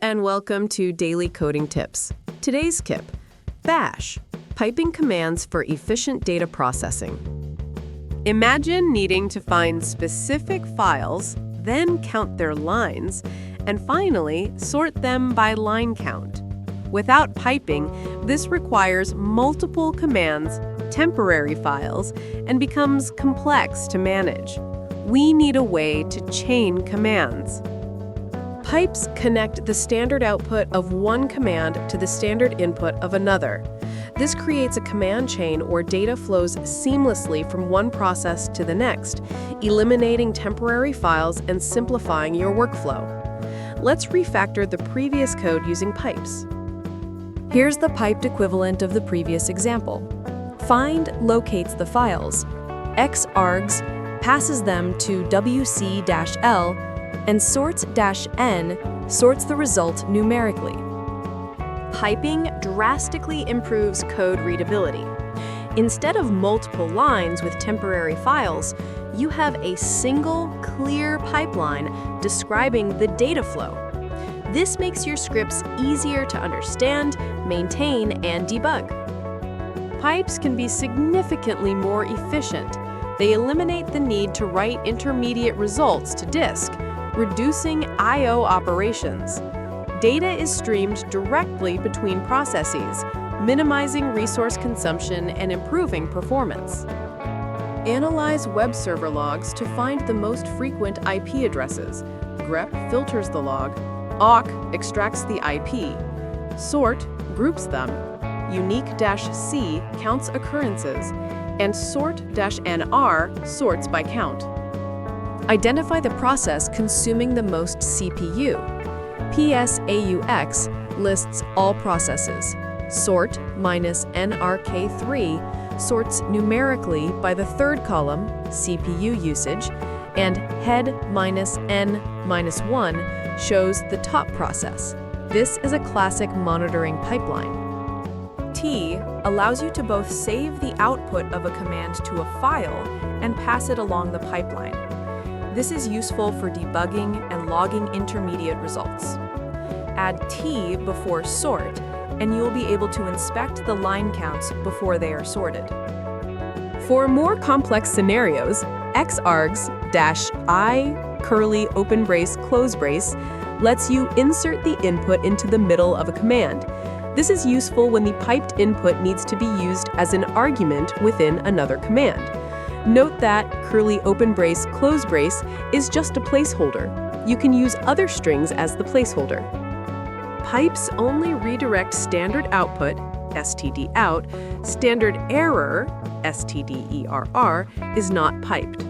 and welcome to Daily Coding Tips. Today's tip, Bash, piping commands for efficient data processing. Imagine needing to find specific files, then count their lines, and finally sort them by line count. Without piping, this requires multiple commands, temporary files, and becomes complex to manage. We need a way to chain commands. Pipes connect the standard output of one command to the standard input of another. This creates a command chain where data flows seamlessly from one process to the next, eliminating temporary files and simplifying your workflow. Let's refactor the previous code using pipes. Here's the piped equivalent of the previous example. Find locates the files. Xargs passes them to wc-l, and sorts-n sorts the result numerically. Piping drastically improves code readability. Instead of multiple lines with temporary files, you have a single, clear pipeline describing the data flow. This makes your scripts easier to understand, maintain, and debug. Pipes can be significantly more efficient. They eliminate the need to write intermediate results to disk, reducing I/O operations. Data is streamed directly between processes, minimizing resource consumption and improving performance. Analyze web server logs to find the most frequent IP addresses. grep filters the log. awk extracts the IP. Sort groups them. Unique-c counts occurrences. And sort-nr sorts by count. Identify the process consuming the most CPU. PSAUX lists all processes. Sort -nrk3 sorts numerically by the third column, CPU usage, and head -n-1 shows the top process. This is a classic monitoring pipeline. T allows you to both save the output of a command to a file and pass it along the pipeline. This is useful for debugging and logging intermediate results. Add T before sort, and you'll be able to inspect the line counts before they are sorted. For more complex scenarios, Xargs-I curly open brace close brace lets you insert the input into the middle of a command. This is useful when the piped input needs to be used as an argument within another command. Note that curly open brace close brace is just a placeholder. You can use other strings as the placeholder. Pipes only redirect standard output, stdout, standard error, stderr, is not piped.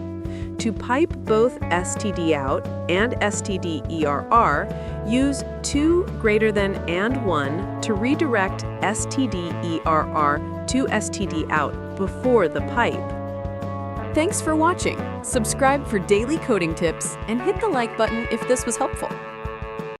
To pipe both stdout and stderr, use 2 greater than and 1 to redirect stderr to stdout before the pipe. Thanks for watching. Subscribe for daily coding tips and hit the like button if this was helpful.